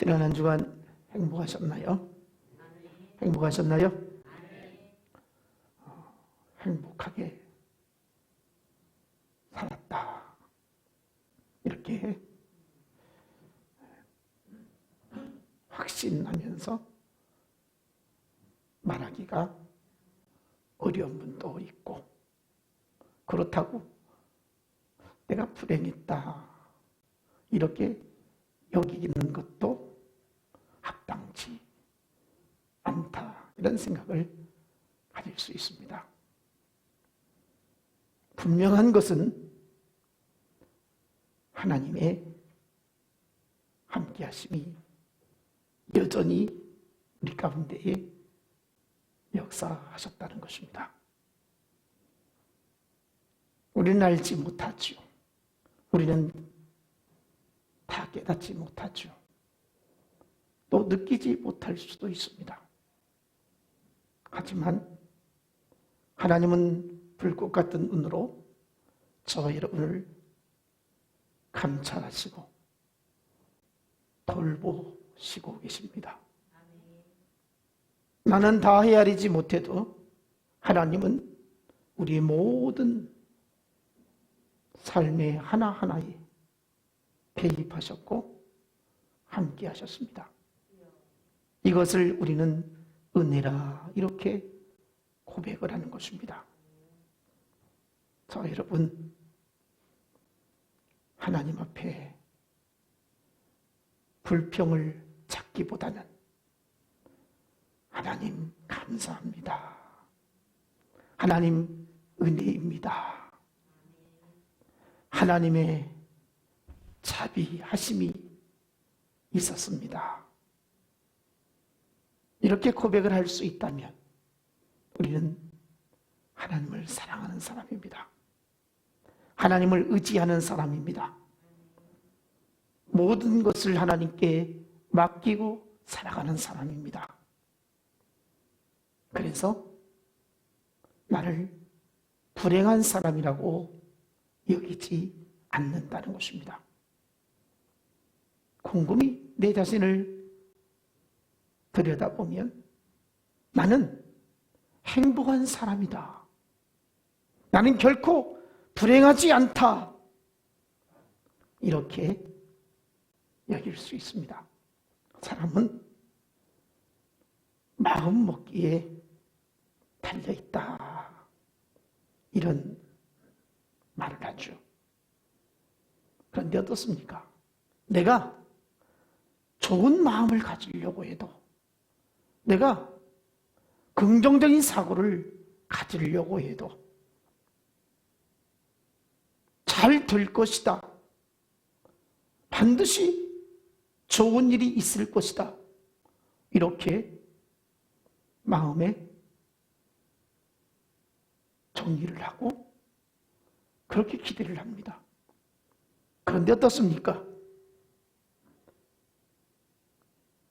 지난 한 주간 행복하셨나요? 행복하셨나요? 행복하게 살았다, 이렇게 확신하면서 말하기가 어려운 분도 있고, 그렇다고 내가 불행했다 이렇게 여기는 것도 합당치 않다, 이런 생각을 가질 수 있습니다. 분명한 것은 하나님의 함께하심이 여전히 우리 가운데에 역사하셨다는 것입니다. 우리는 알지 못하죠. 우리는 다 깨닫지 못하죠. 또 느끼지 못할 수도 있습니다. 하지만 하나님은 불꽃 같은 눈으로 저와 여러분을 감찰하시고 돌보시고 계십니다. 나는 다 헤아리지 못해도 하나님은 우리의 모든 삶의 하나하나에 개입하셨고 함께 하셨습니다. 이것을 우리는 은혜라 이렇게 고백을 하는 것입니다. 자, 여러분, 하나님 앞에 불평을 찾기보다는 하나님 감사합니다, 하나님 은혜입니다, 하나님의 자비하심이 있었습니다, 이렇게 고백을 할 수 있다면 우리는 하나님을 사랑하는 사람입니다. 하나님을 의지하는 사람입니다. 모든 것을 하나님께 맡기고 살아가는 사람입니다. 그래서 나를 불행한 사람이라고 여기지 않는다는 것입니다. 곰곰이 내 자신을 들여다보면 나는 행복한 사람이다, 나는 결코 불행하지 않다, 이렇게 여길 수 있습니다. 사람은 마음 먹기에 달려있다, 이런 말을 하죠. 그런데 어떻습니까? 내가 좋은 마음을 가지려고 해도, 내가 긍정적인 사고를 가지려고 해도 잘 될 것이다, 반드시 좋은 일이 있을 것이다, 이렇게 마음에 정리를 하고 그렇게 기대를 합니다. 그런데 어떻습니까?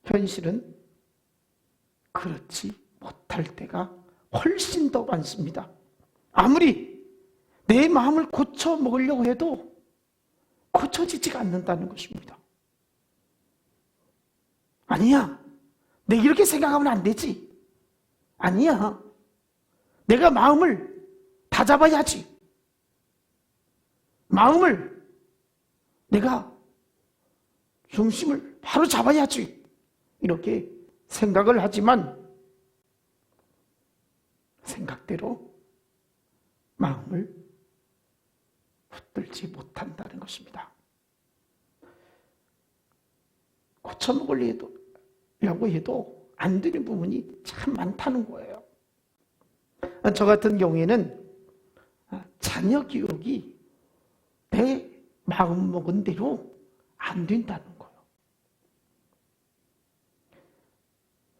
현실은 그렇지 못할 때가 훨씬 더 많습니다. 아무리 내 마음을 고쳐 먹으려고 해도 고쳐지지가 않는다는 것입니다. 아니야, 내가 이렇게 생각하면 안 되지. 아니야, 내가 마음을 다 잡아야지. 마음을 내가 중심을 바로 잡아야지, 이렇게 생각을 하지만 생각대로 마음을 붙들지 못한다는 것입니다. 고쳐먹으려고 해도 안 되는 부분이 참 많다는 거예요. 저 같은 경우에는 자녀 교육이 내 마음 먹은 대로 안 된다는 거예요.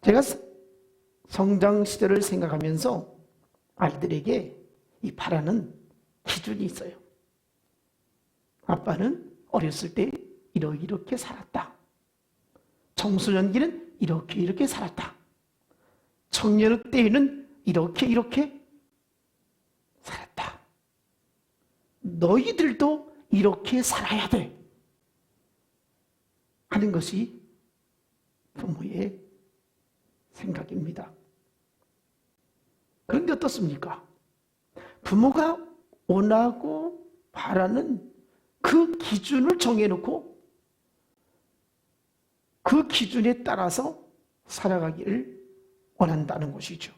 제가 성장 시절을 생각하면서 아이들에게 이 바라는 기준이 있어요. 아빠는 어렸을 때 이렇게 살았다, 청소년기는 이렇게 살았다, 청년 때에는 이렇게 살았다, 너희들도 이렇게 살아야 돼 하는 것이 부모의 생각입니다. 그런데 어떻습니까? 부모가 원하고 바라는 그 기준을 정해놓고 그 기준에 따라서 살아가기를 원한다는 것이죠.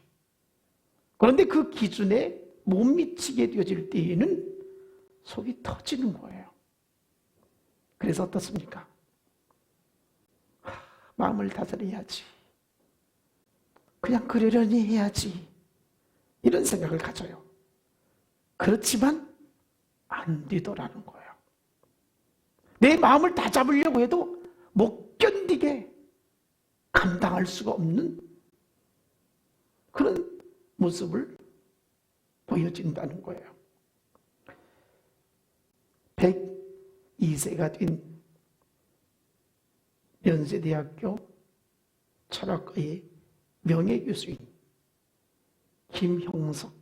그런데 그 기준에 못 미치게 되어질 때에는 속이 터지는 거예요. 그래서 어떻습니까? 마음을 다스려야지. 그냥 그러려니 해야지. 이런 생각을 가져요. 그렇지만 안 되더라는 거예요. 내 마음을 다 잡으려고 해도 못 견디게 감당할 수가 없는 그런 모습을 보여진다는 거예요. 102세가 된 연세대학교 철학과의 명예교수인 김형석,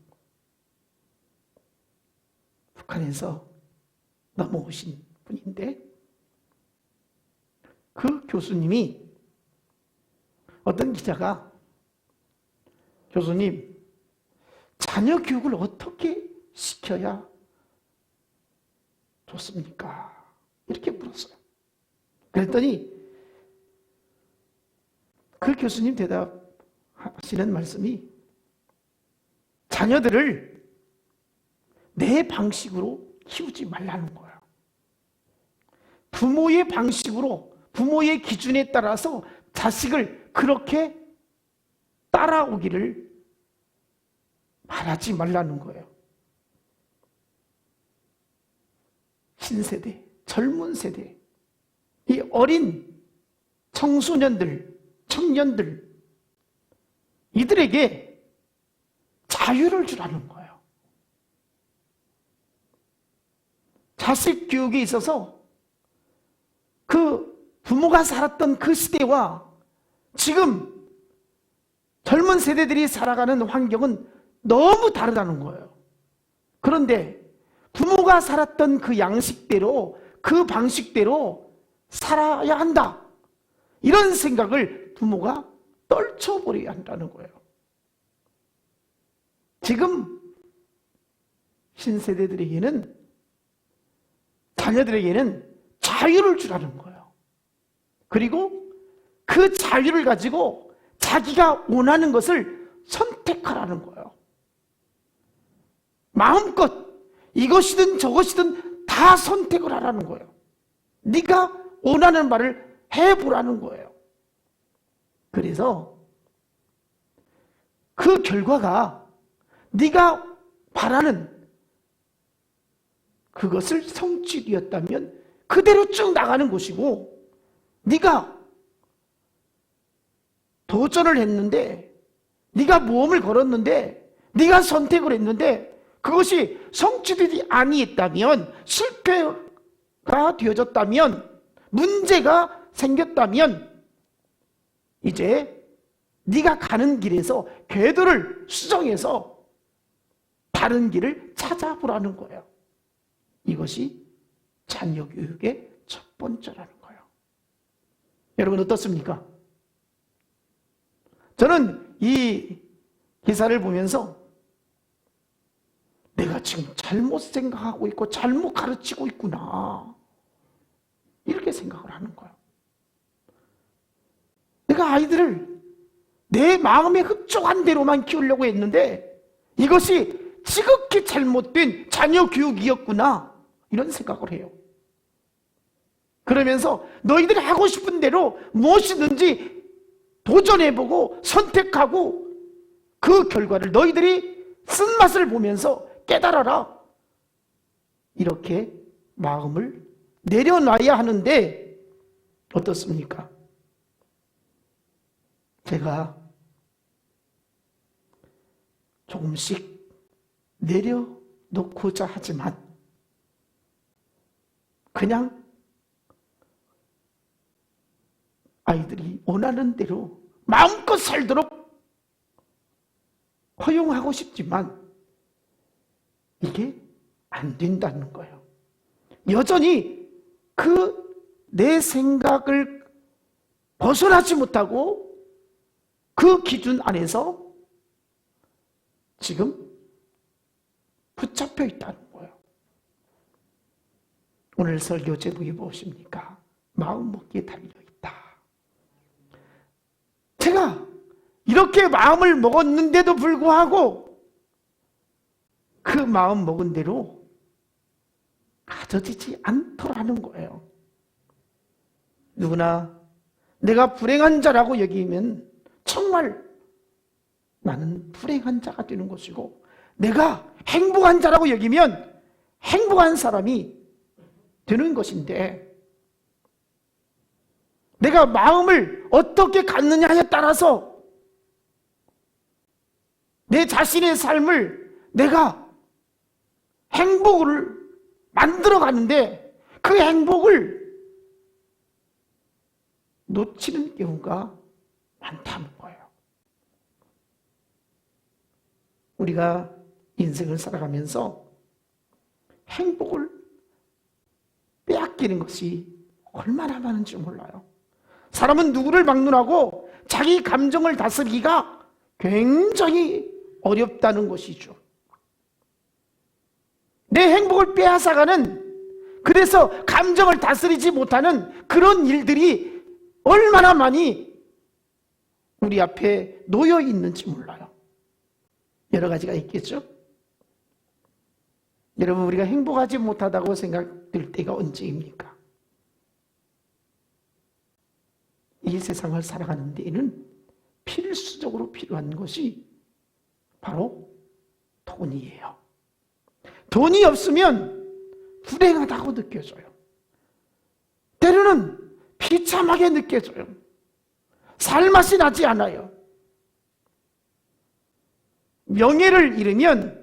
북한에서 넘어오신 분인데, 그 교수님이, 어떤 기자가 교수님, 자녀 교육을 어떻게 시켜야 좋습니까? 이렇게 물었어요. 그랬더니 그 교수님 대답하시는 말씀이, 자녀들을 내 방식으로 키우지 말라는 거예요. 부모의 방식으로, 부모의 기준에 따라서 자식을 그렇게 따라오기를 바라지 말라는 거예요. 신세대, 젊은 세대, 이 어린 청소년들, 청년들, 이들에게 자유를 주라는 거예요. 자식 교육에 있어서 그 부모가 살았던 그 시대와 지금 젊은 세대들이 살아가는 환경은 너무 다르다는 거예요. 그런데 부모가 살았던 그 양식대로, 그 방식대로 살아야 한다, 이런 생각을 부모가 떨쳐버려야 한다는 거예요. 지금 신세대들에게는, 자녀들에게는 자유를 주라는 거예요. 그리고 그 자유를 가지고 자기가 원하는 것을 선택하라는 거예요. 마음껏 이것이든 저것이든 다 선택을 하라는 거예요. 네가 원하는 말을 해보라는 거예요. 그래서 그 결과가 네가 바라는 그것을 성취되었다면 그대로 쭉 나가는 것이고, 네가 도전을 했는데, 네가 모험을 걸었는데, 네가 선택을 했는데 그것이 성취되지 아니했다면, 실패가 되어졌다면, 문제가 생겼다면, 이제 네가 가는 길에서 궤도를 수정해서 다른 길을 찾아보라는 거예요. 이것이 자녀 교육의 첫 번째라는 거예요. 여러분 어떻습니까? 저는 이 기사를 보면서 내가 지금 잘못 생각하고 있고 잘못 가르치고 있구나, 이렇게 생각을 하는 거예요. 내가 아이들을 내 마음에 흡족한 대로만 키우려고 했는데 이것이 지극히 잘못된 자녀 교육이었구나, 이런 생각을 해요. 그러면서 너희들이 하고 싶은 대로 무엇이든지 도전해보고 선택하고 그 결과를 너희들이 쓴맛을 보면서 깨달아라, 이렇게 마음을 내려놔야 하는데 어떻습니까? 제가 조금씩 내려놓고자 하지만 그냥 아이들이 원하는 대로 마음껏 살도록 허용하고 싶지만 이게 안 된다는 거예요. 여전히 그 내 생각을 벗어나지 못하고 그 기준 안에서 지금 붙잡혀 있다는 거예요. 오늘 설교 제목이 무엇입니까? 마음 먹기에 달려있다. 제가 이렇게 마음을 먹었는데도 불구하고 그 마음 먹은 대로 가져지지 않더라는 거예요. 누구나 내가 불행한 자라고 여기면 정말 나는 불행한 자가 되는 것이고, 내가 행복한 자라고 여기면 행복한 사람이 되는 것인데, 내가 마음을 어떻게 갖느냐에 따라서 내 자신의 삶을 내가 행복을 만들어 가는데 그 행복을 놓치는 경우가 많다는 거예요. 우리가 인생을 살아가면서 행복을 빼앗기는 것이 얼마나 많은지 몰라요. 사람은 누구를 막론하고 자기 감정을 다스리기가 굉장히 어렵다는 것이죠. 내 행복을 빼앗아가는, 그래서 감정을 다스리지 못하는 그런 일들이 얼마나 많이 우리 앞에 놓여 있는지 몰라요. 여러 가지가 있겠죠. 여러분, 우리가 행복하지 못하다고 생각될 때가 언제입니까? 이 세상을 살아가는 데에는 필수적으로 필요한 것이 바로 돈이에요. 돈이 없으면 불행하다고 느껴져요. 때로는 비참하게 느껴져요. 살맛이 나지 않아요. 명예를 잃으면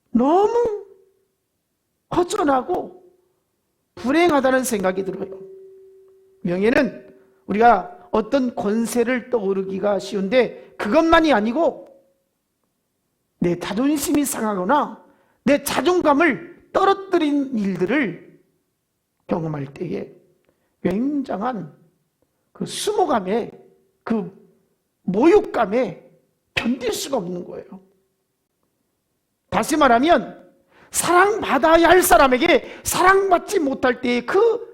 너무 허전하고 불행하다는 생각이 들어요. 명예는 우리가 어떤 권세를 떠오르기가 쉬운데, 그것만이 아니고 내 자존심이 상하거나 내 자존감을 떨어뜨린 일들을 경험할 때에 굉장한 그 수모감에, 그 모욕감에 견딜 수가 없는 거예요. 다시 말하면 사랑받아야 할 사람에게 사랑받지 못할 때의 그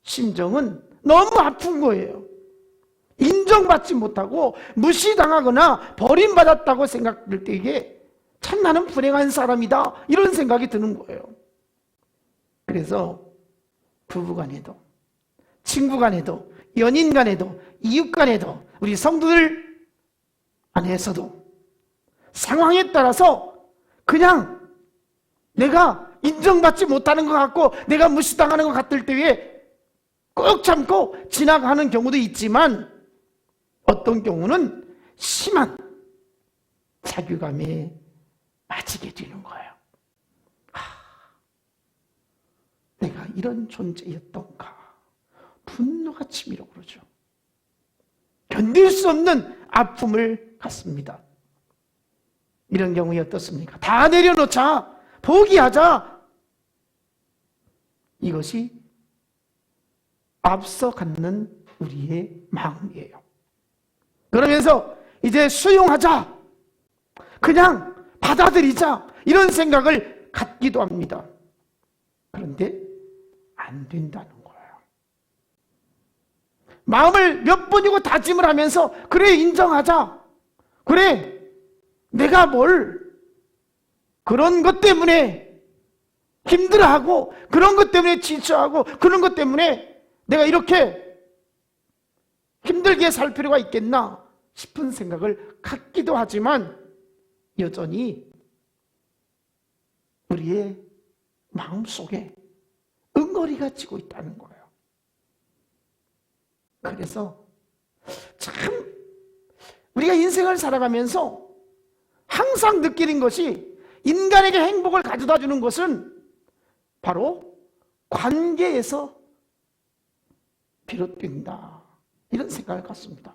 심정은 너무 아픈 거예요. 인정받지 못하고 무시당하거나 버림받았다고 생각될 때에 참 나는 불행한 사람이다, 이런 생각이 드는 거예요. 그래서 부부간에도, 친구간에도, 연인간에도, 이웃간에도, 우리 성도들 안에서도 상황에 따라서 그냥 내가 인정받지 못하는 것 같고 내가 무시당하는 것 같을 때에 꾹 참고 지나가는 경우도 있지만, 어떤 경우는 심한 자괴감에 빠지게 되는 거예요. 내가 이런 존재였던가, 분노가 치밀어 오르죠. 견딜 수 없는 아픔을 갖습니다. 이런 경우에 어떻습니까? 다 내려놓자, 포기하자. 이것이 앞서 갖는 우리의 마음이에요. 그러면서 이제 수용하자, 그냥 받아들이자, 이런 생각을 갖기도 합니다. 그런데 안 된다는 거예요. 마음을 몇 번이고 다짐을 하면서 그래, 인정하자, 그래, 내가 뭘 그런 것 때문에 힘들어하고 그런 것 때문에 지쳐하고 그런 것 때문에 내가 이렇게 힘들게 살 필요가 있겠나 싶은 생각을 갖기도 하지만, 여전히 우리의 마음속에 응어리가 지고 있다는 거예요. 그래서 참 우리가 인생을 살아가면서 항상 느끼는 것이, 인간에게 행복을 가져다 주는 것은 바로 관계에서 비롯된다, 이런 생각을 갖습니다.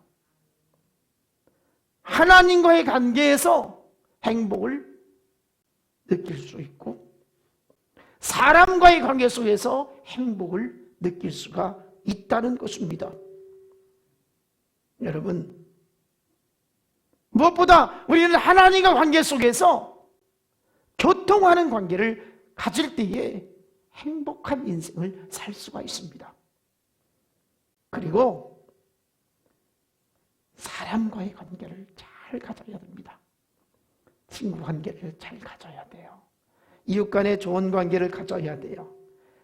하나님과의 관계에서 행복을 느낄 수 있고, 사람과의 관계 속에서 행복을 느낄 수가 있다는 것입니다. 여러분, 무엇보다 우리는 하나님과 관계 속에서 교통하는 관계를 가질 때에 행복한 인생을 살 수가 있습니다. 그리고 사람과의 관계를 잘 가져야 됩니다. 친구 관계를 잘 가져야 돼요. 이웃 간의 좋은 관계를 가져야 돼요.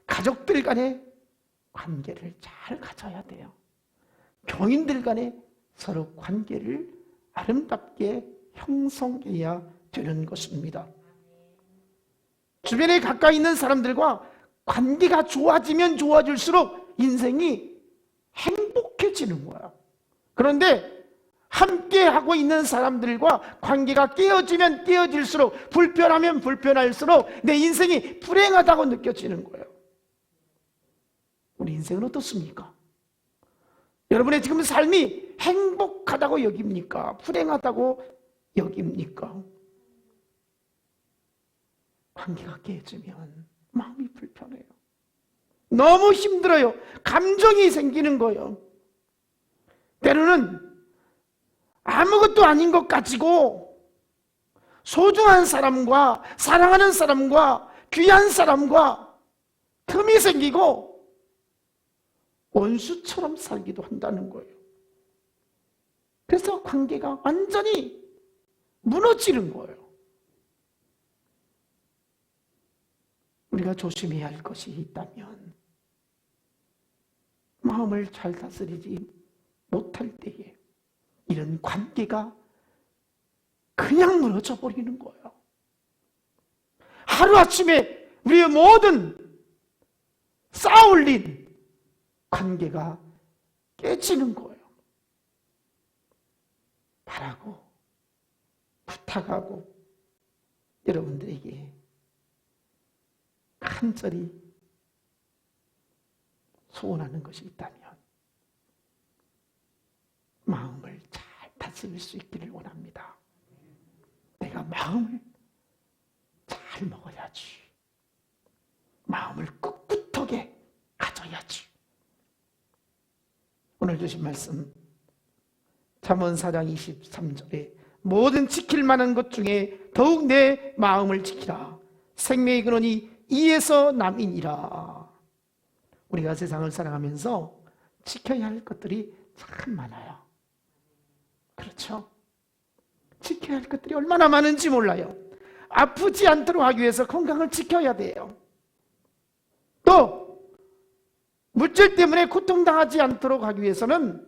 가족들 간의 관계를 잘 가져야 돼요. 교인들 간의 서로 관계를 아름답게 형성해야 되는 것입니다. 주변에 가까이 있는 사람들과 관계가 좋아지면 좋아질수록 인생이 행복해지는 거야. 그런데 함께하고 있는 사람들과 관계가 깨어지면 깨어질수록, 불편하면 불편할수록 내 인생이 불행하다고 느껴지는 거예요. 우리 인생은 어떻습니까? 여러분의 지금 삶이 행복하다고 여깁니까? 불행하다고 여깁니까? 관계가 깨지면 마음이 불편해요. 너무 힘들어요. 감정이 생기는 거예요. 때로는 아무것도 아닌 것 가지고 소중한 사람과 사랑하는 사람과 귀한 사람과 틈이 생기고 원수처럼 살기도 한다는 거예요. 그래서 관계가 완전히 무너지는 거예요. 우리가 조심해야 할 것이 있다면 마음을 잘 다스리지 못할 때에 이런 관계가 그냥 무너져 버리는 거예요. 하루아침에 우리의 모든 쌓아올린 관계가 깨지는 거예요. 바라고 부탁하고 여러분들에게 간절히 소원하는 것이 있다면 마음을 잘 다스릴 수 있기를 원합니다. 내가 마음을 잘 먹어야지. 마음을 꿋꿋하게 가져야지. 오늘 주신 말씀 잠언 4장 23절에 모든 지킬 만한 것 중에 더욱 내 마음을 지키라. 생명의 근원이 이에서 남이니라. 우리가 세상을 살아가면서 지켜야 할 것들이 참 많아요. 그렇죠? 지켜야 할 것들이 얼마나 많은지 몰라요. 아프지 않도록 하기 위해서 건강을 지켜야 돼요. 또 물질 때문에 고통당하지 않도록 하기 위해서는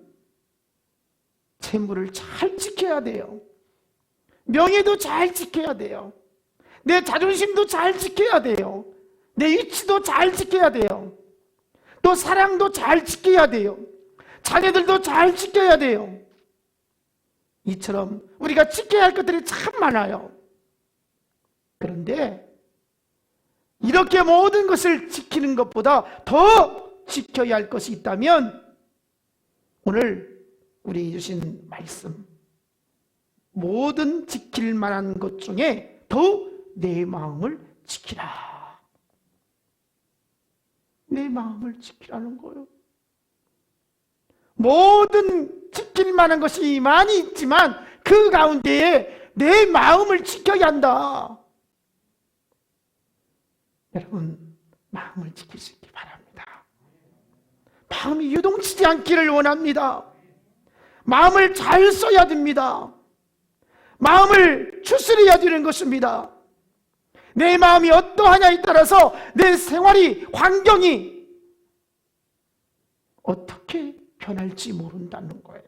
재물을 잘 지켜야 돼요. 명예도 잘 지켜야 돼요. 내 자존심도 잘 지켜야 돼요. 내 위치도 잘 지켜야 돼요. 또 사랑도 잘 지켜야 돼요. 자녀들도 잘 지켜야 돼요. 이처럼 우리가 지켜야 할 것들이 참 많아요. 그런데 이렇게 모든 것을 지키는 것보다 더 지켜야 할 것이 있다면 오늘 우리 주신 말씀, 모든 지킬 만한 것 중에 더욱 내 마음을 지키라. 내 마음을 지키라는 거예요. 모든 지킬 만한 것이 많이 있지만 그 가운데에 내 마음을 지켜야 한다. 여러분, 마음을 지킬 수 있기 바랍니다. 마음이 유동치지 않기를 원합니다. 마음을 잘 써야 됩니다. 마음을 추스려야 되는 것입니다. 내 마음이 어떠하냐에 따라서 내 생활이, 환경이 어떻게 변할지 모른다는 거예요.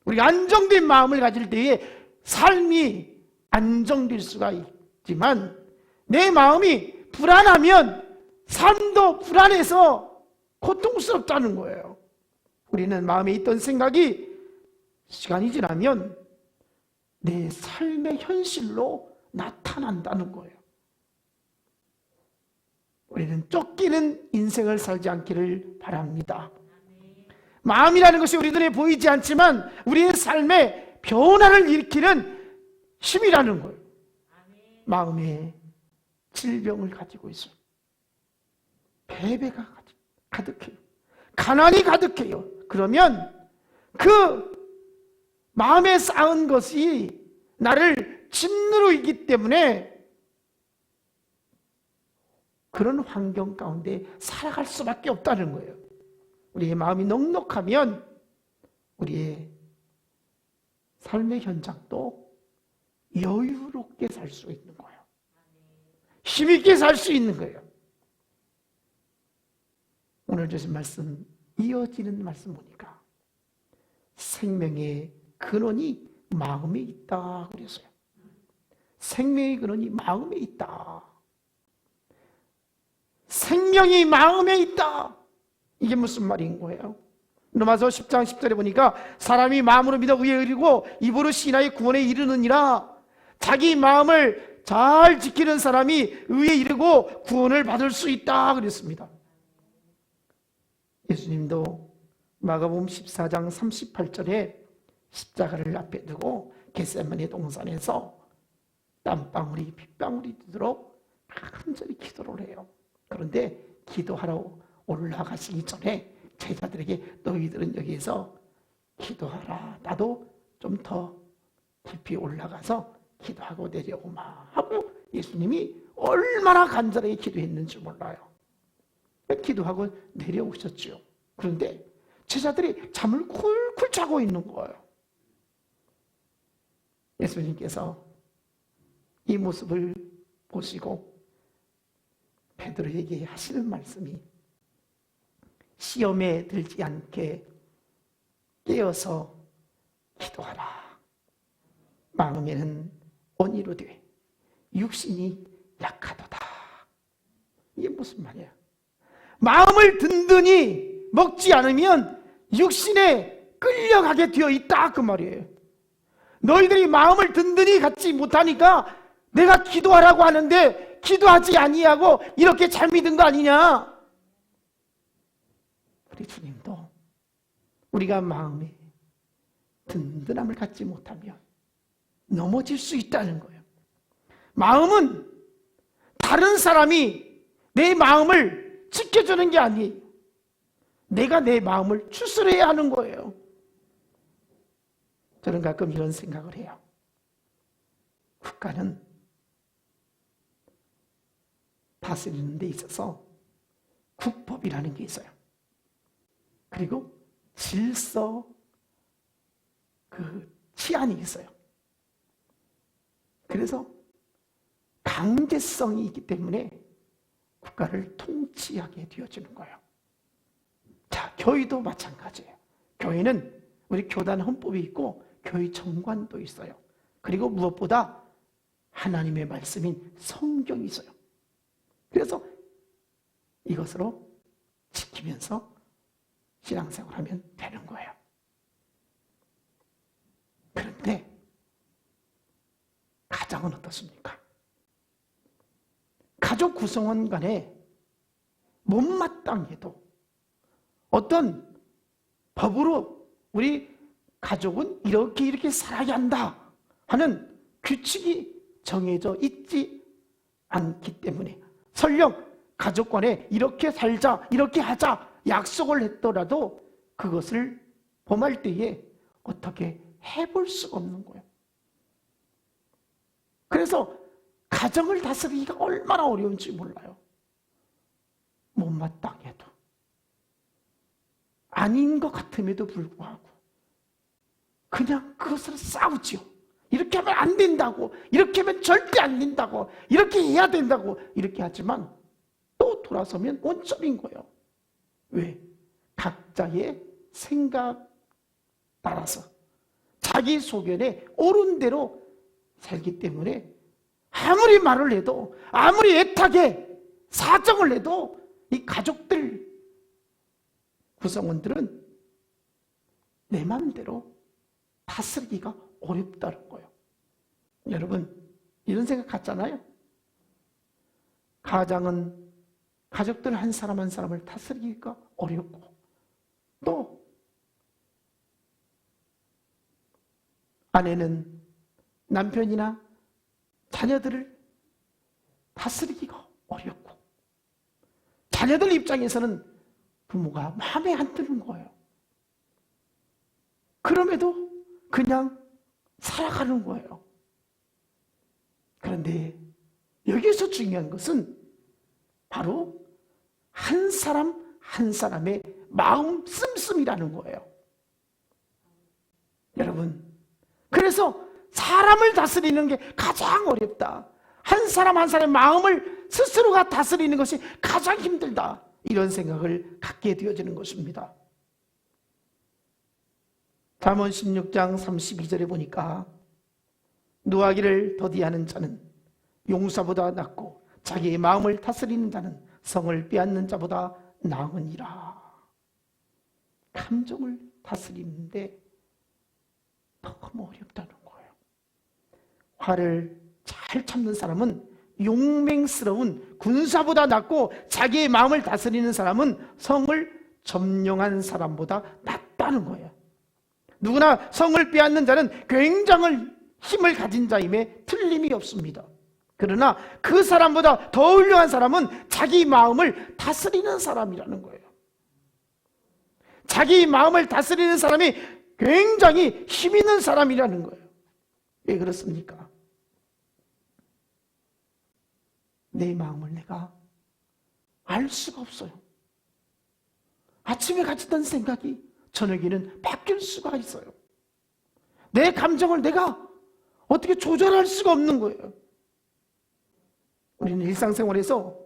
우리가 안정된 마음을 가질 때에 삶이 안정될 수가 있지만 내 마음이 불안하면 삶도 불안해서 고통스럽다는 거예요. 우리는 마음에 있던 생각이 시간이 지나면 내 삶의 현실로 나타난다는 거예요. 우리는 쫓기는 인생을 살지 않기를 바랍니다. 마음이라는 것이 우리 눈에 보이지 않지만 우리의 삶에 변화를 일으키는 힘이라는 거예요. 마음에 질병을 가지고 있어요. 패배가 가득해요. 가난이 가득해요. 그러면 그 마음에 쌓은 것이 나를 짓누르기 때문에 그런 환경 가운데 살아갈 수밖에 없다는 거예요. 우리의 마음이 넉넉하면 우리의 삶의 현장도 여유롭게 살 수 있는 거예요. 힘있게 살 수 있는 거예요. 오늘 주신 말씀, 이어지는 말씀 보니까 생명의 근원이 마음에 있다 그랬어요. 생명의 근원이 마음에 있다. 생명이 마음에 있다. 이게 무슨 말인 거예요? 로마서 10장 10절에 보니까 사람이 마음으로 믿어 의에 이르고 입으로 신하의 구원에 이르느니라. 자기 마음을 잘 지키는 사람이 의에 이르고 구원을 받을 수 있다 그랬습니다. 예수님도 마가복음 14장 38절에 십자가를 앞에 두고 겟세마네 동산에서 땀방울이 핏방울이 되도록 간절히 기도를 해요. 그런데 기도하러 올라가시기 전에 제자들에게 너희들은 여기에서 기도하라. 나도 좀 더 깊이 올라가서 기도하고 내려오마 하고 예수님이 얼마나 간절하게 기도했는지 몰라요. 기도하고 내려오셨죠. 그런데 제자들이 잠을 쿨쿨 자고 있는 거예요. 예수님께서 이 모습을 보시고 베드로에게 하시는 말씀이 시험에 들지 않게 깨어서 기도하라. 마음에는 온이로되 육신이 약하도다. 이게 무슨 말이야? 마음을 든든히 먹지 않으면 육신에 끌려가게 되어 있다 그 말이에요. 너희들이 마음을 든든히 갖지 못하니까 내가 기도하라고 하는데 기도하지 아니하고 이렇게 잘 믿은 거 아니냐? 우리 주님도 우리가 마음에 든든함을 갖지 못하면 넘어질 수 있다는 거예요. 마음은 다른 사람이 내 마음을 지켜주는 게 아니에요. 내가 내 마음을 추스려야 하는 거예요. 저는 가끔 이런 생각을 해요. 국가는 다스리는 데 있어서 국법이라는 게 있어요. 그리고 질서, 치안이 있어요. 그래서 강제성이 있기 때문에 국가를 통치하게 되어지는 거예요. 자, 교회도 마찬가지예요. 교회는 우리 교단 헌법이 있고 교회 정관도 있어요. 그리고 무엇보다 하나님의 말씀인 성경이 있어요. 그래서 이것으로 지키면서 신앙생활하면 되는 거예요. 그런데 가정은 어떻습니까? 가족 구성원 간에 못마땅해도 어떤 법으로 우리 가족은 이렇게 살아야 한다 하는 규칙이 정해져 있지 않기 때문에 설령 가족 간에 이렇게 살자, 이렇게 하자 약속을 했더라도 그것을 범할 때에 어떻게 해볼 수가 없는 거예요. 그래서 가정을 다스리기가 얼마나 어려운지 몰라요. 못마땅해도 아닌 것 같음에도 불구하고 그냥 그것을 싸우지요. 이렇게 하면 안 된다고, 이렇게 하면 절대 안 된다고, 이렇게 해야 된다고 이렇게 하지만 또 돌아서면 원점인 거예요. 왜? 각자의 생각 따라서 자기 소견에 옳은 대로 살기 때문에 아무리 말을 해도 아무리 애타게 사정을 해도 이 가족들 구성원들은 내 마음대로 다스리기가 어렵다는 거예요. 여러분 이런 생각 같잖아요. 가장은 가족들 한 사람 한 사람을 다스리기가 어렵고 또 아내는 남편이나 자녀들을 다스리기가 어렵고 자녀들 입장에서는 부모가 마음에 안 드는 거예요. 그럼에도 그냥 살아가는 거예요. 그런데 여기서 중요한 것은 바로 한 사람 한 사람의 마음 씀씀이라는 거예요. 여러분, 그래서 사람을 다스리는 게 가장 어렵다. 한 사람 한 사람의 마음을 스스로가 다스리는 것이 가장 힘들다. 이런 생각을 갖게 되어지는 것입니다. 잠언 16장 32절에 보니까 노하기를 더디하는 자는 용사보다 낫고 자기의 마음을 다스리는 자는 성을 빼앗는 자보다 나으니라. 감정을 다스리는데 너무 어렵다는 거예요. 화를 잘 참는 사람은 용맹스러운 군사보다 낫고 자기의 마음을 다스리는 사람은 성을 점령한 사람보다 낫다는 거예요. 누구나 성을 빼앗는 자는 굉장한 힘을 가진 자임에 틀림이 없습니다. 그러나 그 사람보다 더 훌륭한 사람은 자기 마음을 다스리는 사람이라는 거예요. 자기 마음을 다스리는 사람이 굉장히 힘 있는 사람이라는 거예요. 왜 그렇습니까? 내 마음을 내가 알 수가 없어요. 아침에 가졌던 생각이 저녁에는 바뀔 수가 있어요. 내 감정을 내가 어떻게 조절할 수가 없는 거예요. 우리는 일상생활에서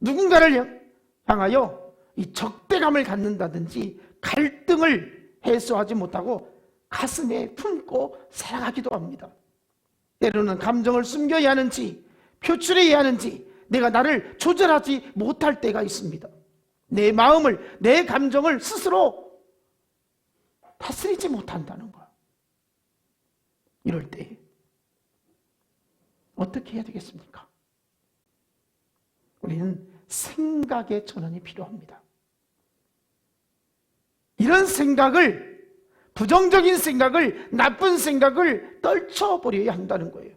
누군가를 향하여 이 적대감을 갖는다든지 갈등을 해소하지 못하고 가슴에 품고 살아가기도 합니다. 때로는 감정을 숨겨야 하는지 표출해야 하는지 내가 나를 조절하지 못할 때가 있습니다. 내 마음을, 내 감정을 스스로 다스리지 못한다는 거야. 이럴 때 어떻게 해야 되겠습니까? 우리는 생각의 전환이 필요합니다. 이런 생각을, 부정적인 생각을, 나쁜 생각을 떨쳐버려야 한다는 거예요.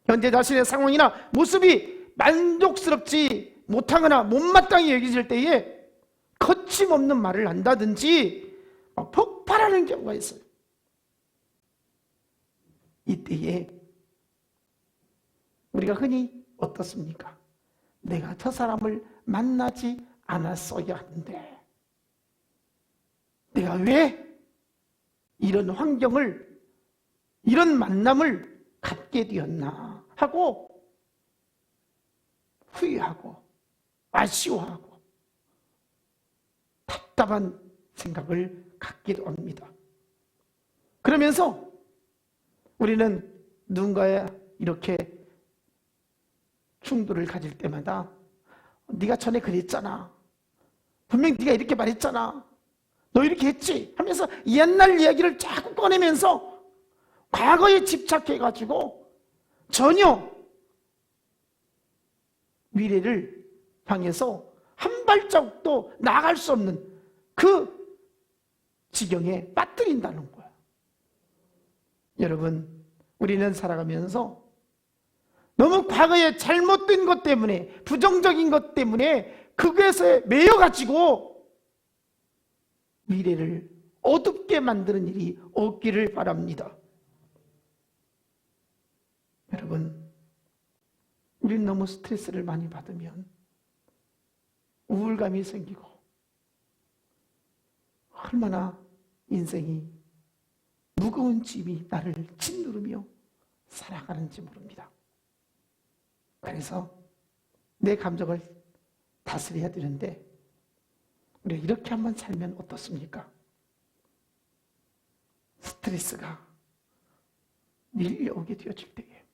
현재 자신의 상황이나 모습이 만족스럽지 못하거나 못마땅히 여겨질 때에 거침없는 말을 한다든지 폭발하는 경우가 있어요. 이때에 우리가 흔히 어떻습니까? 내가 저 사람을 만나지 않았어야 하는데 내가 왜 이런 환경을, 이런 만남을 갖게 되었나 하고 후회하고 아쉬워하고 답답한 생각을 갖기도 합니다. 그러면서 우리는 누군가에 이렇게 충돌을 가질 때마다 네가 전에 그랬잖아, 분명히 네가 이렇게 말했잖아, 너 이렇게 했지 하면서 옛날 이야기를 자꾸 꺼내면서 과거에 집착해가지고 전혀 미래를 향해서 한 발자국도 나아갈 수 없는 그 지경에 빠뜨린다는 거야. 여러분, 우리는 살아가면서 너무 과거에 잘못된 것 때문에, 부정적인 것 때문에 그것에 매여가지고 미래를 어둡게 만드는 일이 없기를 바랍니다. 여러분, 우리는 너무 스트레스를 많이 받으면 우울감이 생기고 얼마나 인생이 무거운 짐이 나를 짓누르며 살아가는지 모릅니다. 그래서 내 감정을 다스려야 되는데 우리가 이렇게 한번 살면 어떻습니까? 스트레스가 밀려오게 되어질 때에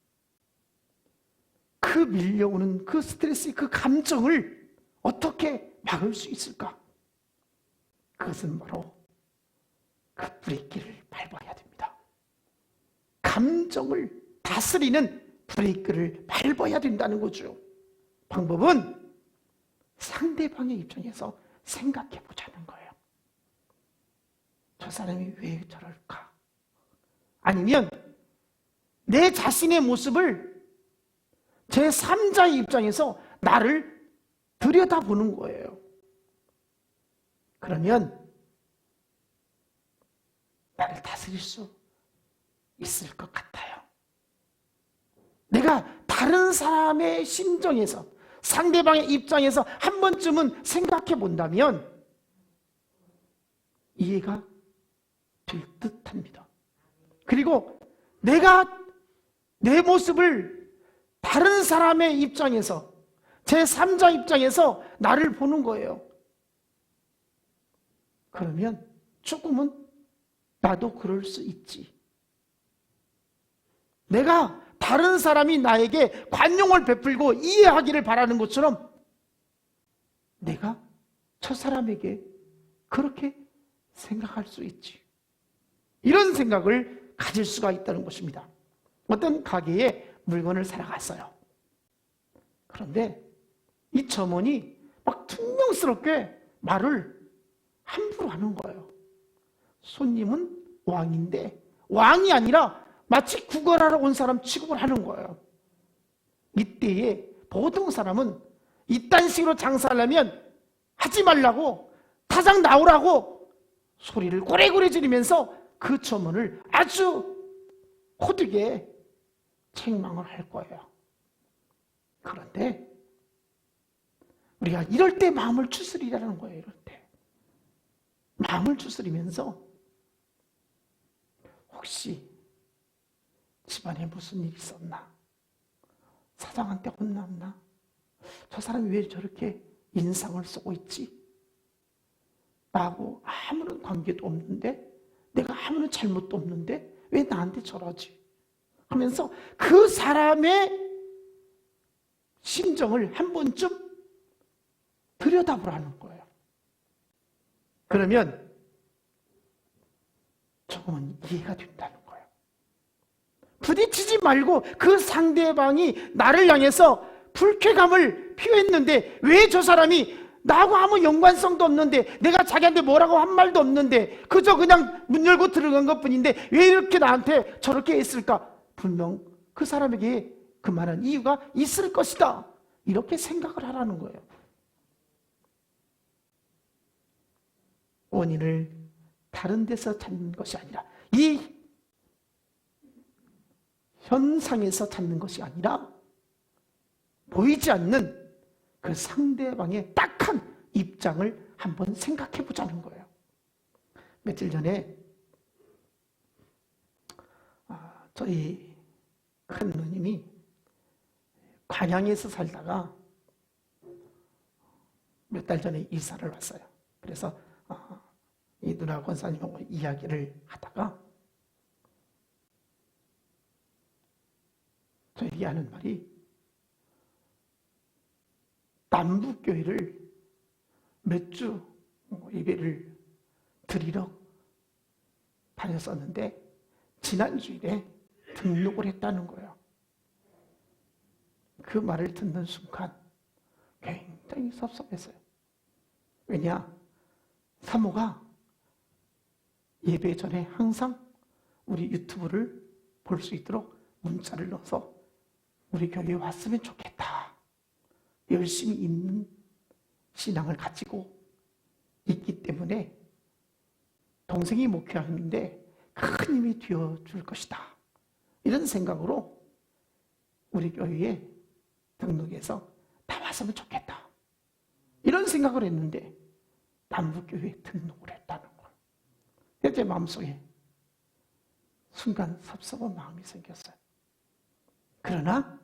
그 밀려오는 그 스트레스, 그 감정을 어떻게 막을 수 있을까? 그것은 바로 그 브레이크를 밟아야 됩니다. 감정을 다스리는 브레이크를 밟아야 된다는 거죠. 방법은 상대방의 입장에서 생각해 보자는 거예요. 저 사람이 왜 저럴까? 아니면 내 자신의 모습을 제3자의 입장에서 나를 들여다보는 거예요. 그러면 나를 다스릴 수 있을 것 같아요. 내가 다른 사람의 심정에서, 상대방의 입장에서 한 번쯤은 생각해 본다면 이해가 될 듯합니다. 그리고 내가 내 모습을 다른 사람의 입장에서, 제3자 입장에서 나를 보는 거예요. 그러면 조금은 나도 그럴 수 있지. 내가 다른 사람이 나에게 관용을 베풀고 이해하기를 바라는 것처럼 내가 저 사람에게 그렇게 생각할 수 있지. 이런 생각을 가질 수가 있다는 것입니다. 어떤 가게에 물건을 사러 갔어요. 그런데 이 점원이 막 퉁명스럽게 말을 함부로 하는 거예요. 손님은 왕인데 왕이 아니라 마치 구걸하러 온 사람 취급을 하는 거예요. 이때에 보통 사람은 이딴 식으로 장사하려면 하지 말라고, 타장 나오라고 소리를 고래고래 지르면서 그 점원을 아주 호되게 책망을 할 거예요. 그런데 우리가 이럴 때 마음을 추스리라는 거예요. 이럴 때 마음을 추스리면서 혹시 집안에 무슨 일이 있었나? 사장한테 혼났나? 저 사람이 왜 저렇게 인상을 쓰고 있지? 나하고 아무런 관계도 없는데, 내가 아무런 잘못도 없는데 왜 나한테 저러지? 하면서 그 사람의 심정을 한 번쯤 들여다보라는 거예요. 그러면 조금은 이해가 된다는 거예요. 부딪히지 말고 그 상대방이 나를 향해서 불쾌감을 표했는데 왜 저 사람이 나하고 아무 연관성도 없는데, 내가 자기한테 뭐라고 한 말도 없는데 그저 그냥 문 열고 들어간 것뿐인데 왜 이렇게 나한테 저렇게 했을까? 분명 그 사람에게 그만한 이유가 있을 것이다. 이렇게 생각을 하라는 거예요. 원인을 다른 데서 찾는 것이 아니라, 이 현상에서 찾는 것이 아니라 보이지 않는 그 상대방의 딱한 입장을 한번 생각해 보자는 거예요. 며칠 전에 저희 큰 누님이 관양에서 살다가 몇 달 전에 이사를 왔어요. 그래서 이 누나 권사님하고 이야기를 하다가 저에게 하는 말이, 남북교회를 몇 주 예배를 드리러 다녔었는데 지난주일에 등록을 했다는 거예요. 그 말을 듣는 순간 굉장히 섭섭했어요. 왜냐? 사모가 예배 전에 항상 우리 유튜브를 볼 수 있도록 문자를 넣어서 우리 교회에 왔으면 좋겠다, 열심히 있는 신앙을 가지고 있기 때문에 동생이 목회하는데 큰 힘이 되어줄 것이다, 이런 생각으로 우리 교회에 등록해서 나왔으면 좋겠다, 이런 생각을 했는데 남북교회에 등록을 했다는 거예요. 제 마음속에 순간 섭섭한 마음이 생겼어요. 그러나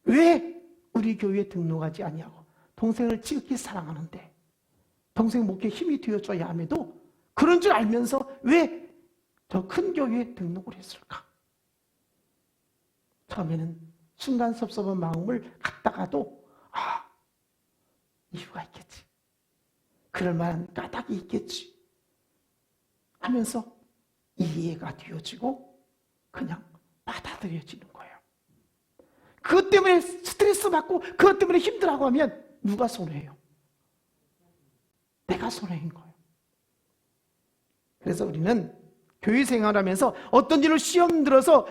왜 우리 교회에 등록하지 아니하고, 동생을 지극히 사랑하는데 동생 목회에 힘이 되어줘야 함에도 그런 줄 알면서 왜 더 큰 교회에 등록을 했을까? 처음에는 순간 섭섭한 마음을 갖다가도 이유가 있겠지, 그럴 만한 까닭이 있겠지 하면서 이해가 되어지고 그냥 받아들여지는 거예요. 그것 때문에 스트레스 받고 그것 때문에 힘들어하고 하면 누가 손해예요? 내가 손해인 거예요. 그래서 우리는 교회 생활하면서 어떤 일을 시험 들어서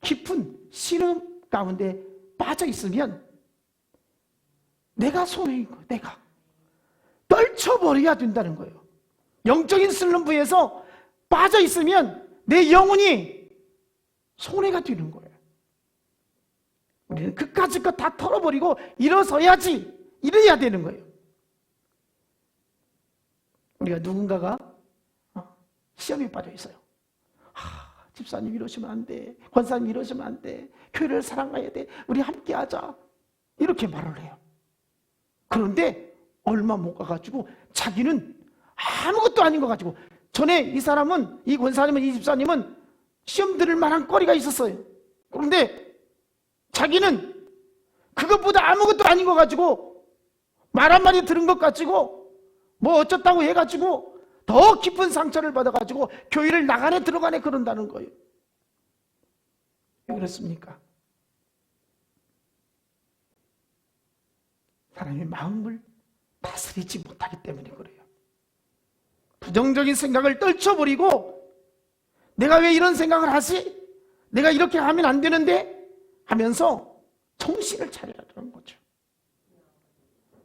깊은 시름 가운데 빠져 있으면 내가 손해인 거예요. 내가 떨쳐버려야 된다는 거예요. 영적인 슬럼프에서 빠져 있으면 내 영혼이 손해가 되는 거예요. 우리는 그까짓 것 다 털어버리고 일어서야지, 이래야 되는 거예요. 우리가 누군가가 시험에 빠져 있어요. 집사님 이러시면 안 돼, 권사님 이러시면 안 돼, 교회를 사랑해야 돼, 우리 함께 하자, 이렇게 말을 해요. 그런데 얼마 못 가가지고 자기는 아무것도 아닌 거 가지고, 전에 이 사람은, 이 권사님은, 이 집사님은 시험 들을 만한 거리가 있었어요. 그런데 자기는 그것보다 아무것도 아닌 거 가지고 말 한마디 들은 것 가지고 뭐 어쩌다고 해가지고 더 깊은 상처를 받아가지고 교회를 나가네 들어가네 그런다는 거예요. 왜 그렇습니까? 사람의 마음을 다스리지 못하기 때문에 그래요. 부정적인 생각을 떨쳐버리고, 내가 왜 이런 생각을 하지? 내가 이렇게 하면 안 되는데? 하면서 정신을 차리라는 거죠.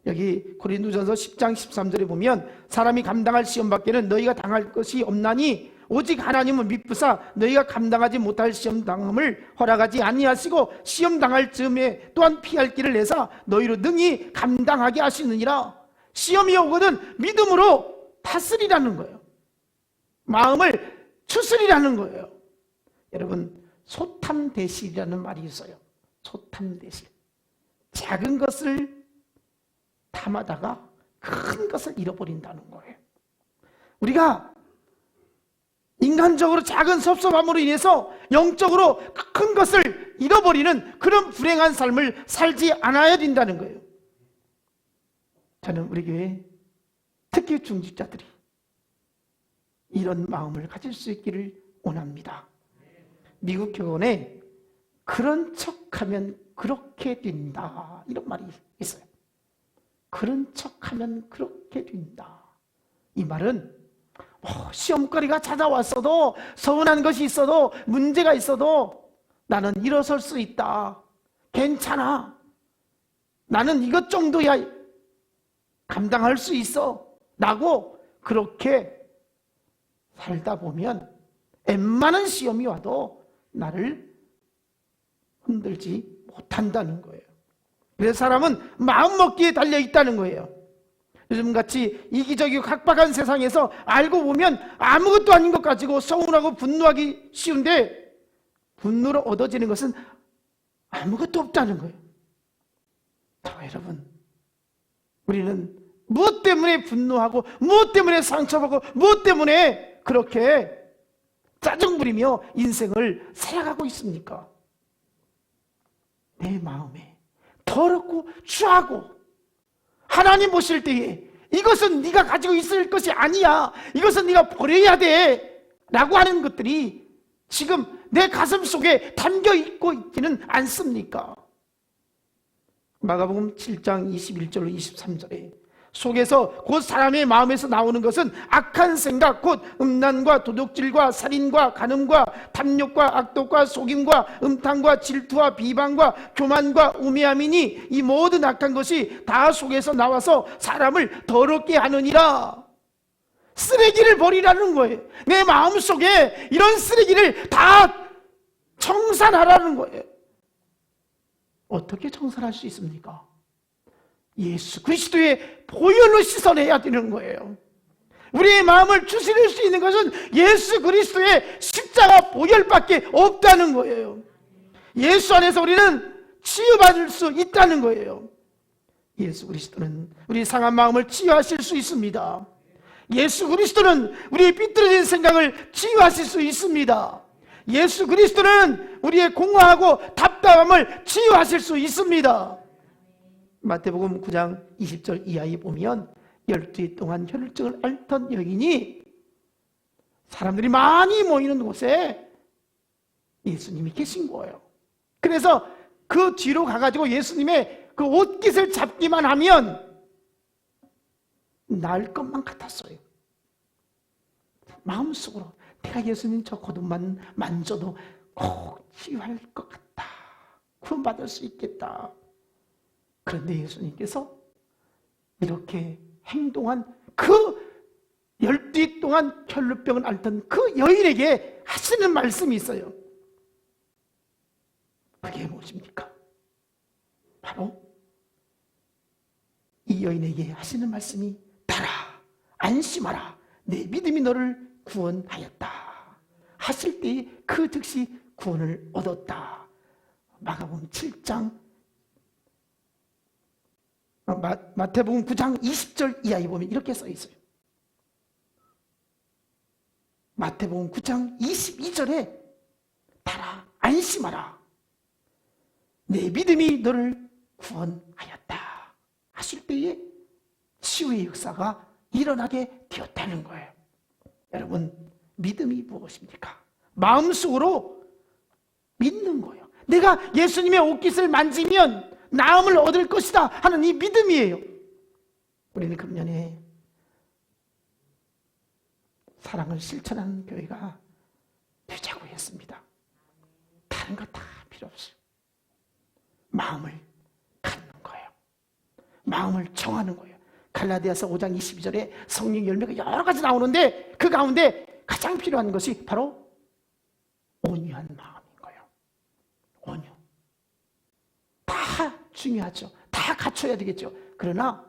여기 고린도전서 10장 13절에 보면, 사람이 감당할 시험 밖에는 너희가 당할 것이 없나니 오직 하나님은 미쁘사 너희가 감당하지 못할 시험 당함을 허락하지 아니하시고 시험 당할 즈음에 또한 피할 길을 내사 너희로 능히 감당하게 하시느니라. 시험이 오거든 믿음으로 다스리라는 거예요. 마음을 추스리라는 거예요. 여러분, 소탐대실이라는 말이 있어요. 소탐대실. 작은 것을 탐하다가 큰 것을 잃어버린다는 거예요. 우리가 인간적으로 작은 섭섭함으로 인해서 영적으로 큰 것을 잃어버리는 그런 불행한 삶을 살지 않아야 된다는 거예요. 저는 우리 교회 특히 중직자들이 이런 마음을 가질 수 있기를 원합니다. 미국 교원에 그런 척하면 그렇게 된다, 이런 말이 있어요. 그런 척하면 그렇게 된다. 이 말은 시험거리가 찾아왔어도, 서운한 것이 있어도, 문제가 있어도 나는 일어설 수 있다, 괜찮아, 나는 이것 정도야 감당할 수 있어 라고 그렇게 살다 보면 웬만한 시험이 와도 나를 흔들지 못한다는 거예요. 그래서 사람은 마음먹기에 달려있다는 거예요. 요즘같이 이기적이고 각박한 세상에서 알고 보면 아무것도 아닌 것 가지고 서운하고 분노하기 쉬운데, 분노로 얻어지는 것은 아무것도 없다는 거예요. 여러분, 우리는 무엇 때문에 분노하고, 무엇 때문에 상처받고, 무엇 때문에 그렇게 짜증 부리며 인생을 살아가고 있습니까? 내 마음에 더럽고 추하고, 하나님 보실 때에 이것은 네가 가지고 있을 것이 아니야, 이것은 네가 버려야 돼 라고 하는 것들이 지금 내 가슴 속에 담겨 있고 있지는 않습니까? 마가복음 7장 21절로 23절에 속에서 곧 사람의 마음에서 나오는 것은 악한 생각, 곧 음란과 도둑질과 살인과 간음과 탐욕과 악독과 속임과 음탕과 질투와 비방과 교만과 우매함이니 이 모든 악한 것이 다 속에서 나와서 사람을 더럽게 하느니라. 쓰레기를 버리라는 거예요. 내 마음속에 이런 쓰레기를 다 청산하라는 거예요. 어떻게 청산할 수 있습니까? 예수 그리스도의 보혈로 씻어내야 되는 거예요. 우리의 마음을 추스릴 수 있는 것은 예수 그리스도의 십자가 보혈밖에 없다는 거예요. 예수 안에서 우리는 치유받을 수 있다는 거예요. 예수 그리스도는 우리 상한 마음을 치유하실 수 있습니다. 예수 그리스도는 우리의 삐뚤어진 생각을 치유하실 수 있습니다. 예수 그리스도는 우리의 공허하고 답답함을 치유하실 수 있습니다. 마태복음 9장 20절 이하에 보면 12해 동안 혈증을 앓던 여인이 사람들이 많이 모이는 곳에 예수님이 계신 거예요. 그래서 그 뒤로 가가지고 예수님의 그 옷깃을 잡기만 하면 나을 것만 같았어요. 마음속으로 내가 예수님 저 겉옷만 만져도 꼭 치유할 것 같다, 구원받을 수 있겠다. 그런데 예수님께서 이렇게 행동한 그 12일 동안 혈루병을 앓던 그 여인에게 하시는 말씀이 있어요. 그게 무엇입니까? 바로 이 여인에게 하시는 말씀이 따라 안심하라 내 믿음이 너를 구원하였다 하실 때에 그 즉시 구원을 얻었다. 마가복음 7장 마태복음 9장 20절 이하에 보면 이렇게 써 있어요. 마태복음 9장 22절에 따라 안심하라 내 믿음이 너를 구원하였다 하실 때에 치유의 역사가 일어나게 되었다는 거예요. 여러분, 믿음이 무엇입니까? 마음속으로 믿는 거예요. 내가 예수님의 옷깃을 만지면 나음을 얻을 것이다 하는 이 믿음이에요. 우리는 금년에 사랑을 실천하는 교회가 되자고 했습니다. 다른 거 다 필요 없어요. 마음을 갖는 거예요. 마음을 정하는 거예요. 갈라디아서 5장 22절에 성령 열매가 여러 가지 나오는데 그 가운데 가장 필요한 것이 바로 온유한 마음인 거예요. 온유. 다 중요하죠. 다 갖춰야 되겠죠. 그러나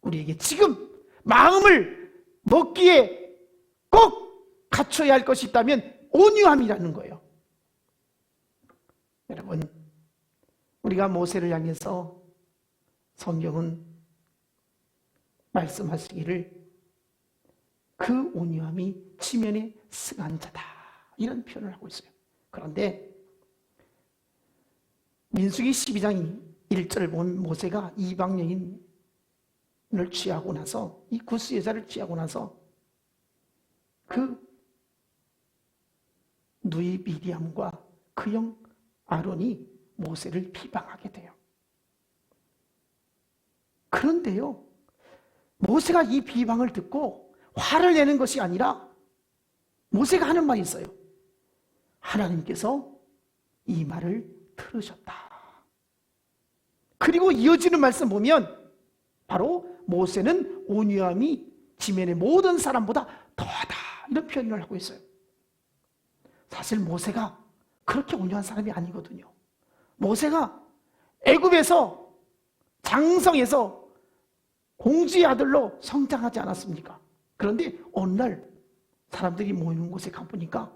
우리에게 지금 마음을 먹기에 꼭 갖춰야 할 것이 있다면 온유함이라는 거예요. 여러분, 우리가 모세를 향해서 성경은 말씀하시기를 그 온유함이 지면에 승한 자다 이런 표현을 하고 있어요. 그런데 민수기 12장 1절을 보면 모세가 이방 여인을 취하고 나서 이 구스 여자를 취하고 나서 그 누이 미리암과 그 형 아론이 모세를 비방하게 돼요. 그런데요, 모세가 이 비방을 듣고 화를 내는 것이 아니라 모세가 하는 말이 있어요. 하나님께서 이 말을 들으셨다. 그리고 이어지는 말씀 보면 바로 모세는 온유함이 지면의 모든 사람보다 더하다 이런 표현을 하고 있어요. 사실 모세가 그렇게 온유한 사람이 아니거든요. 모세가 애굽에서 장성에서 공주의 아들로 성장하지 않았습니까? 그런데 어느 날 사람들이 모이는 곳에 가보니까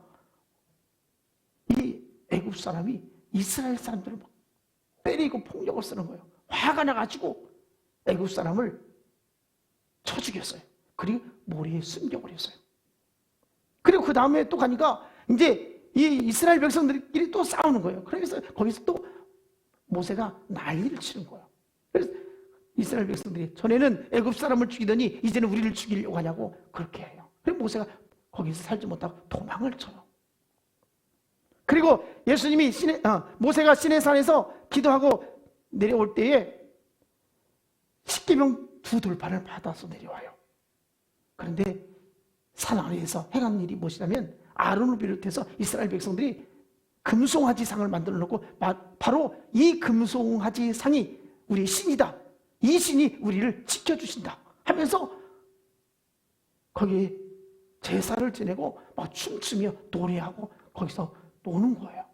이 애굽 사람이 이스라엘 사람들을 막 때리고 폭력을 쓰는 거예요. 화가 나가지고 애굽 사람을 쳐 죽였어요. 그리고 모래에 숨겨버렸어요. 그리고 그 다음에 또 가니까 이제 이 이스라엘 백성들끼리 또 싸우는 거예요. 그래서 거기서 또 모세가 난리를 치는 거예요. 그래서 이스라엘 백성들이 전에는 애굽 사람을 죽이더니 이제는 우리를 죽이려고 하냐고 그렇게 해요. 그래서 모세가 거기서 살지 못하고 도망을 쳐요. 그리고 예수님이 모세가 시내산에서 기도하고 내려올 때에 십계명 2돌판을 받아서 내려와요. 그런데 산 아래에서 행한 일이 무엇이냐면 아론을 비롯해서 이스라엘 백성들이 금송아지 상을 만들어 놓고 바로 이 금송아지 상이 우리의 신이다. 이 신이 우리를 지켜주신다 하면서 거기에 제사를 지내고 막 춤추며 노래하고 거기서 노는 거예요.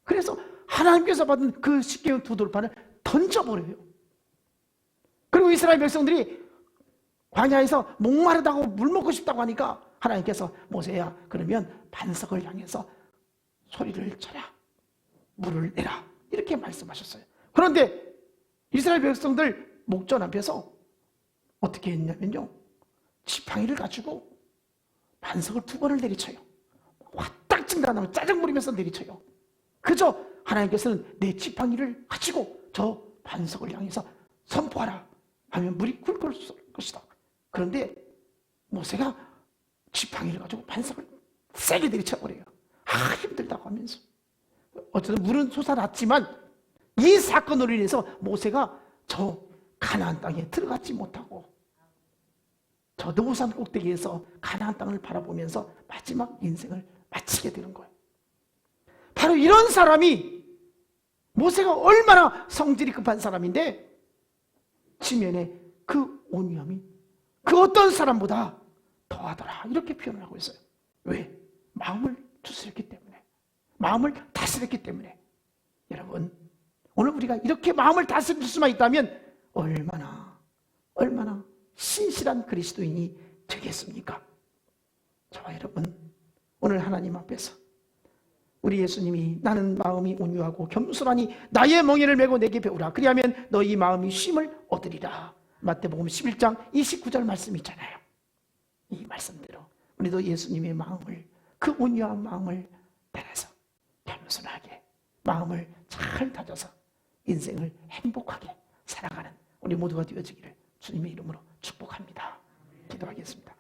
그래서 하나님께서 받은 그 십계명 2돌판을 던져버려요. 그리고 이스라엘 백성들이 광야에서 목마르다고 물 먹고 싶다고 하니까 하나님께서 모세야 그러면 반석을 향해서 소리를 쳐라 물을 내라 이렇게 말씀하셨어요. 그런데 이스라엘 백성들 목전 앞에서 어떻게 했냐면요, 지팡이를 가지고 반석을 2번을 내리쳐요. 화딱지가 나면 짜증 부리면서 내리쳐요. 그저 하나님께서는 내 지팡이를 가지고 저 반석을 향해서 선포하라 하면 물이 꿀꿀 쏠 것이다. 그런데 모세가 지팡이를 가지고 반석을 세게 내리쳐버려요. 힘들다고 하면서. 어쨌든 물은 솟아났지만 이 사건으로 인해서 모세가 저 가나안 땅에 들어가지 못하고 저 느보산 꼭대기에서 가나안 땅을 바라보면서 마지막 인생을 마치게 되는 거예요. 바로 이런 사람이 모세가 얼마나 성질이 급한 사람인데 지면에 그 온유함이 그 어떤 사람보다 더하더라. 이렇게 표현을 하고 있어요. 왜? 마음을 추스렸기 때문에, 마음을 다스렸기 때문에. 여러분, 오늘 우리가 이렇게 마음을 다스릴 수만 있다면 얼마나 신실한 그리스도인이 되겠습니까? 저와 여러분, 오늘 하나님 앞에서 우리 예수님이 나는 마음이 온유하고 겸손하니 나의 멍에를 메고 내게 배우라. 그리하면 너희 마음이 쉼을 얻으리라. 마태복음 11장 29절 말씀 있잖아요. 이 말씀대로 우리도 예수님의 마음을, 그 온유한 마음을 따라서 겸손하게 마음을 잘 다져서 인생을 행복하게 살아가는 우리 모두가 되어지기를 주님의 이름으로 축복합니다. 기도하겠습니다.